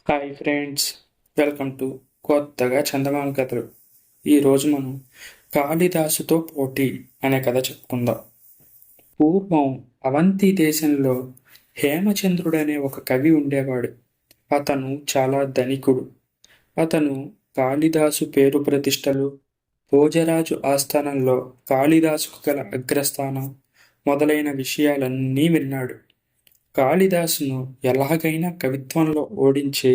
Hi friends, welcome to కొత్తగా చందమామ కథలు. ఈరోజు మనం కాళిదాసుతో పోటీ అనే కథ చెప్పుకుందాం. పూర్వం అవంతి దేశంలో హేమచంద్రుడనే ఒక కవి ఉండేవాడు. అతను చాలా ధనికుడు. అతను కాళిదాసు పేరు ప్రతిష్టలు, భోజరాజు ఆస్థానంలో కాళిదాసుకు గల అగ్రస్థానం మొదలైన విషయాలన్నీ విన్నాడు. కాళిదాసును ఎలాగైనా కవిత్వంలో ఓడించి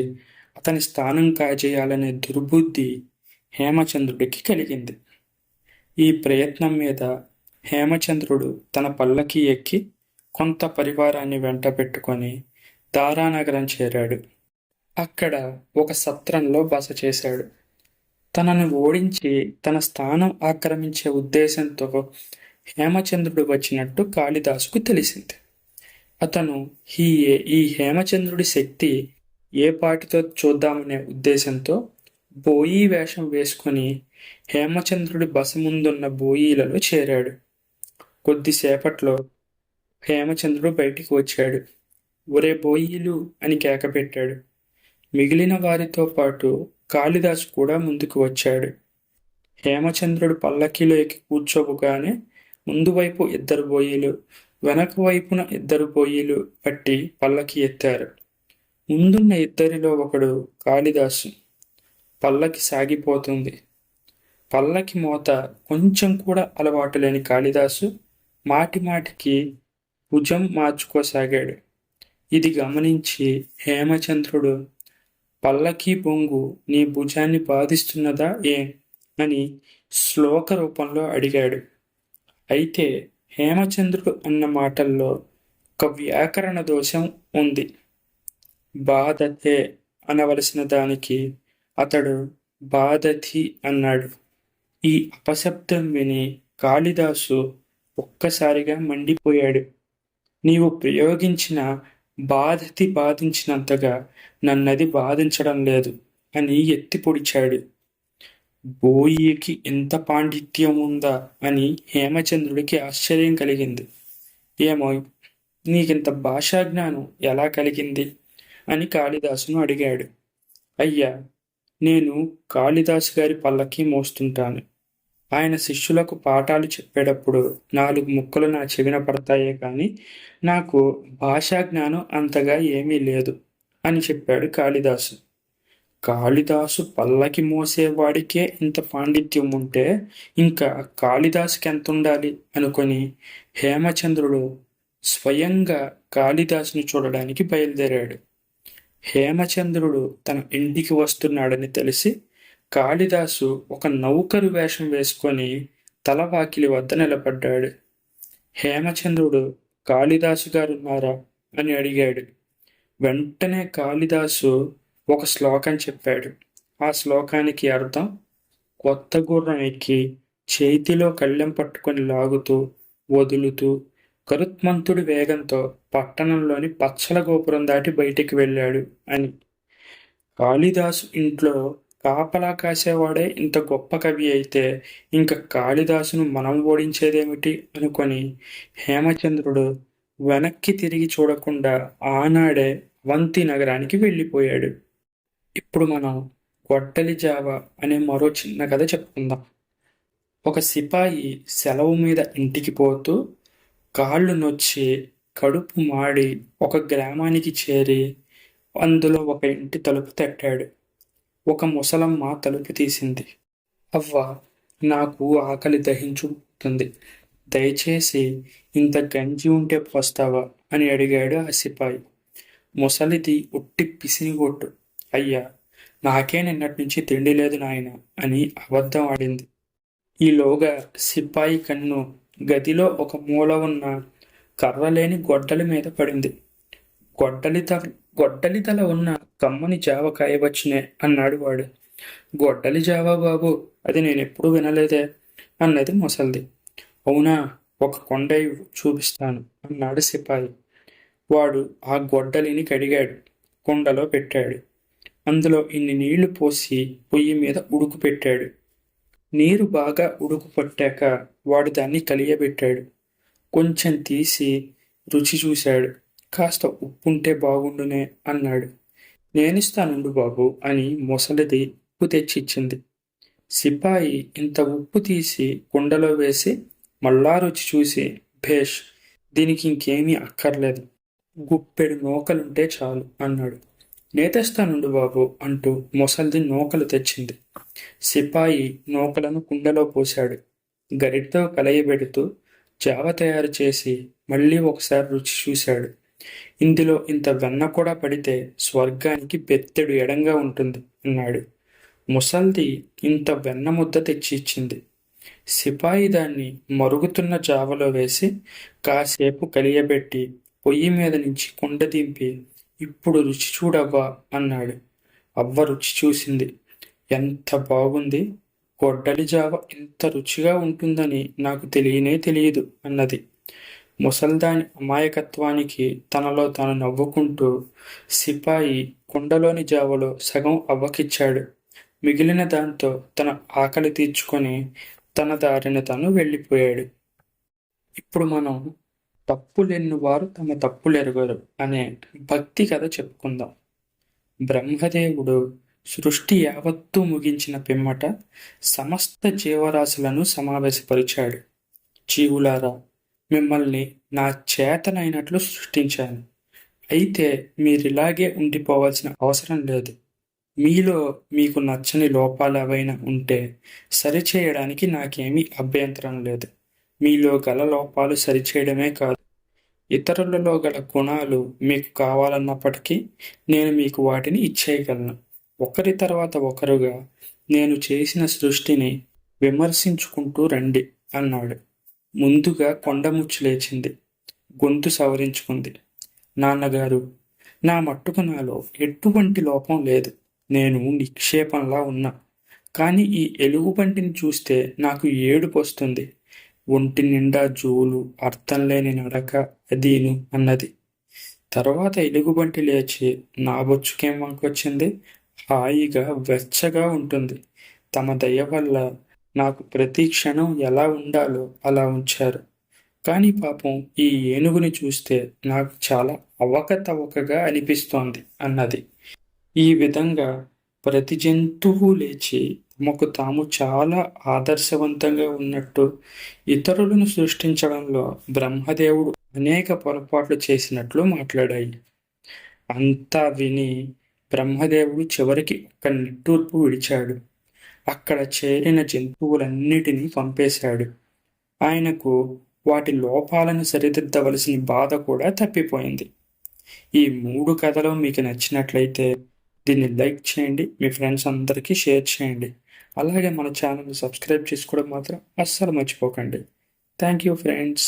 అతని స్థానం కాజేయాలనే దుర్బుద్ధి హేమచంద్రుడికి కలిగింది. ఈ ప్రయత్నం మీద హేమచంద్రుడు తన పల్లకి ఎక్కి కొంత పరివారాన్ని వెంట పెట్టుకొని దారానగరం చేరాడు. అక్కడ ఒక సత్రంలో బస చేశాడు. తనను ఓడించి తన స్థానం ఆక్రమించే ఉద్దేశంతో హేమచంద్రుడు వచ్చినట్టు కాళిదాసుకు తెలిసింది. అతను ఈ హేమచంద్రుడి శక్తి ఏ పాటితో చూద్దామనే ఉద్దేశంతో బోయి వేషం వేసుకుని హేమచంద్రుడి బస ముందున్న బోయీలలో చేరాడు. కొద్దిసేపట్లో హేమచంద్రుడు బయటికి వచ్చాడు. ఒరే బోయీలు అని కేకపెట్టాడు. మిగిలిన వారితో పాటు కాళిదాసు కూడా ముందుకు వచ్చాడు. హేమచంద్రుడు పల్లకీలో ఎక్కి కూర్చోగానే ముందు వైపు ఇద్దరు బోయీలు, వెనక వైపున ఇద్దరు బోయీలు పట్టి పల్లకి ఎత్తారు. ముందున్న ఇద్దరిలో ఒకడు కాళిదాసు. పల్లకి సాగిపోతుంది. పల్లకి మోత కొంచెం కూడా అలవాటు లేని కాళిదాసు మాటిమాటికి భుజం మార్చుకోసాగాడు. ఇది గమనించి హేమచంద్రుడు, పల్లకి బొంగు నీ భుజాన్ని బాధిస్తున్నదా అని శ్లోక రూపంలో అడిగాడు. అయితే హేమచంద్రుడు అన్న మాటల్లో ఒక వ్యాకరణ దోషం ఉంది. బాధతే అనవలసిన దానికి అతడు బాధతి అన్నాడు. ఈ అపశబ్దం విని కాళిదాసు ఒక్కసారిగా మండిపోయాడు. నీవు ప్రయోగించిన బాధతి బాధించినంతగా నన్నది బాధించడం లేదు అని ఎత్తి పొడిచాడు. బోయికి ఎంత పాండిత్యం ఉందా అని హేమచంద్రుడికి ఆశ్చర్యం కలిగింది. ఏమో, నీకింత భాషాజ్ఞానం ఎలా కలిగింది అని కాళిదాసును అడిగాడు. అయ్యా, నేను కాళిదాసు గారి పల్లకి మోస్తుంటాను. ఆయన శిష్యులకు పాఠాలు చెప్పేటప్పుడు 4 ముక్కలు నా చెవిన పడతాయే కానీ నాకు భాషాజ్ఞానం అంతగా ఏమీ లేదు అని చెప్పాడు కాళిదాసు. కాళిదాసు పల్లకి మోసేవాడికే ఇంత పాండిత్యం ఉంటే ఇంకా కాళిదాసుకి ఎంత ఉండాలి అనుకొని హేమచంద్రుడు స్వయంగా కాళిదాసుని చూడడానికి బయలుదేరాడు. హేమచంద్రుడు తన ఇంటికి వస్తున్నాడని తెలిసి కాళిదాసు ఒక నౌకరు వేషం వేసుకొని తలవాకిలి వద్ద నిలబడ్డాడు. హేమచంద్రుడు కాళిదాసు గారున్నారా అని అడిగాడు. వెంటనే కాళిదాసు ఒక శ్లోకం చెప్పాడు. ఆ శ్లోకానికి అర్థం, కొత్త గుర్రం ఎక్కి చేతిలో కళ్ళెం పట్టుకొని లాగుతూ వదులుతూ గరుత్మంతుడి వేగంతో పట్టణంలోని పచ్చల గోపురం దాటి బయటికి వెళ్ళాడు అని. కాళిదాసు ఇంట్లో కాపలా కాసేవాడే ఇంత గొప్ప కవి అయితే ఇంకా కాళిదాసును మనం ఓడించేదేమిటి అనుకొని హేమచంద్రుడు వెనక్కి తిరిగి చూడకుండా ఆనాడే అవంతి నగరానికి వెళ్ళిపోయాడు. ఇప్పుడు మనం గొడ్డలి జావ అనే మరో చిన్న కథ చెప్పుకుందాం. ఒక సిపాయి సెలవు మీద ఇంటికి పోతూ కాళ్ళు నొచ్చి కడుపు మాడి ఒక గ్రామానికి చేరి అందులో ఒక ఇంటి తలుపు తట్టాడు. ఒక ముసలమ్మ తలుపు తీసింది. అవ్వ, నాకు ఆకలి దహించుతుంది, దయచేసి ఇంత గంజి ఉంటే పోస్తావా అని అడిగాడు ఆ సిపాయి. ముసలిది ఉట్టి పిసినిగొట్టు. అయ్యా, నాకే నిన్నటి నుంచి తిండి లేదు నాయన అని అబద్ధం ఆడింది. ఈలోగా సిపాయి కన్ను గదిలో ఒక మూల ఉన్న కర్రలేని గొడ్డలి మీద పడింది. గొడ్డలి తల ఉన్న కమ్మని జావ కాయవచ్చునే అన్నాడు వాడు. గొడ్డలి జావా బాబు, అది నేనెప్పుడూ వినలేదే అన్నది ముసల్ది. అవునా, ఒక కొండ చూపిస్తాను అన్నాడు సిపాయి. వాడు ఆ గొడ్డలిని కడిగాడు, కుండలో పెట్టాడు. అందులో ఇన్ని నీళ్లు పోసి పొయ్యి మీద ఉడుకు పెట్టాడు. నీరు బాగా ఉడుకు పట్టాక వాడు దాన్ని కలియబెట్టాడు. కొంచెం తీసి రుచి చూశాడు. కాస్త ఉప్పుంటే బాగుండునే అన్నాడు. నేనిస్తానుండు బాబు అని మొసలిది ఉప్పు తెచ్చి ఇచ్చింది. సిపాయి ఇంత ఉప్పు తీసి కుండలో వేసి మళ్ళా రుచి చూసి, భేష్, దీనికి ఇంకేమీ అక్కర్లేదు, గుప్పెడు నూకలుంటే చాలు అన్నాడు. నేతేస్తానుండు బాబు అంటూ మొసలిది నూకలు తెచ్చింది. సిపాయి నూకలను కుండలో పోశాడు. గరిటతో కలయబెడుతూ జావ తయారు చేసి మళ్ళీ ఒకసారి రుచి చూశాడు. ఇందులో ఇంత వెన్న కూడా పడితే స్వర్గానికి బెత్తెడు ఎడంగా ఉంటుంది అన్నాడు. ముసల్ది ఇంత వెన్న ముద్ద తెచ్చి ఇచ్చింది. సిపాయి దాన్ని మరుగుతున్న జావలో వేసి కాసేపు కలియబెట్టి పొయ్యి మీద నుంచి కుండ దింపి, ఇప్పుడు రుచి చూడవ్వా అన్నాడు. అవ్వ రుచి చూసింది. ఎంత బాగుంది! గొడ్డలి జావ ఇంత రుచిగా ఉంటుందని నాకు తెలియనే తెలియదు అన్నది. ముసల్దాని అమాయకత్వానికి తనలో తాను నవ్వుకుంటూ సిపాయి కుండలోని జావలో సగం అవ్వకిచ్చాడు. మిగిలిన దాంతో తన ఆకలి తీర్చుకొని తన దారిన తను వెళ్ళిపోయాడు. ఇప్పుడు మనం తప్పులెన్నువారు తమ తప్పులెరుగరు అనే భక్తి కథ చెప్పుకుందాం. బ్రహ్మదేవుడు సృష్టి యావత్తూ ముగించిన పిమ్మట సమస్త జీవరాశులను సమావేశపరిచాడు. జీవులారా, మిమ్మల్ని నా చేతనైనట్లు సృష్టించాను. అయితే మీరిలాగే ఉండిపోవాల్సిన అవసరం లేదు. మీలో మీకు నచ్చని లోపాలు ఏవైనా ఉంటే సరిచేయడానికి నాకేమీ అభ్యంతరం లేదు. మీలో గల లోపాలు సరిచేయడమే కాదు, ఇతరులలో గల గుణాలు మీకు కావాలన్నప్పటికీ నేను మీకు వాటిని ఇచ్చేయగలను. ఒకరి తర్వాత ఒకరుగా నేను చేసిన సృష్టిని విమర్శించుకుంటూ రండి అన్నాడు. ముందుగా కొండముచ్చు లేచింది. గొంతు సవరించుకుంది. నాన్నగారు, నా మట్టుకు నాలో ఎటువంటి లోపం లేదు. నేను నిక్షేపంలా ఉన్నా. కానీ ఈ ఎలుగుబంటిని చూస్తే నాకు ఏడుపు వస్తుంది. ఒంటి నిండా జోలు, అర్థం లేని నడక అదీను అన్నది. తర్వాత ఎలుగుబంటి లేచి, నా బొచ్చుకేం వంకొచ్చింది, హాయిగా వెచ్చగా ఉంటుంది. తమ దయ వల్ల నాకు ప్రతి క్షణం ఎలా ఉండాలో అలా ఉంచారు. కానీ పాపం ఈ ఏనుగుని చూస్తే నాకు చాలా అవకతవకగా అనిపిస్తోంది అన్నది. ఈ విధంగా ప్రతి జంతువు లేచి తమకు తాము చాలా ఆదర్శవంతంగా ఉన్నట్టు ఇతరులను సృష్టించడంలో బ్రహ్మదేవుడు అనేక పొరపాట్లు చేసినట్లు మాట్లాడాయి. అంతా విని బ్రహ్మదేవుడు చివరికి ఒక్క నిట్టూర్పు విడిచాడు. అక్కడ చేరిన జంతువులన్నిటినీ పంపేశాడు. ఆయనకు వాటి లోపాలను సరిదిద్దవలసిన బాధ కూడా తప్పిపోయింది. ఈ 3 కథలు మీకు నచ్చినట్లయితే దీన్ని లైక్ చేయండి, మీ ఫ్రెండ్స్ అందరికీ షేర్ చేయండి. అలాగే మన ఛానల్ని సబ్స్క్రైబ్ చేసుకోవడం మాత్రం అస్సలు మర్చిపోకండి. Thank you friends.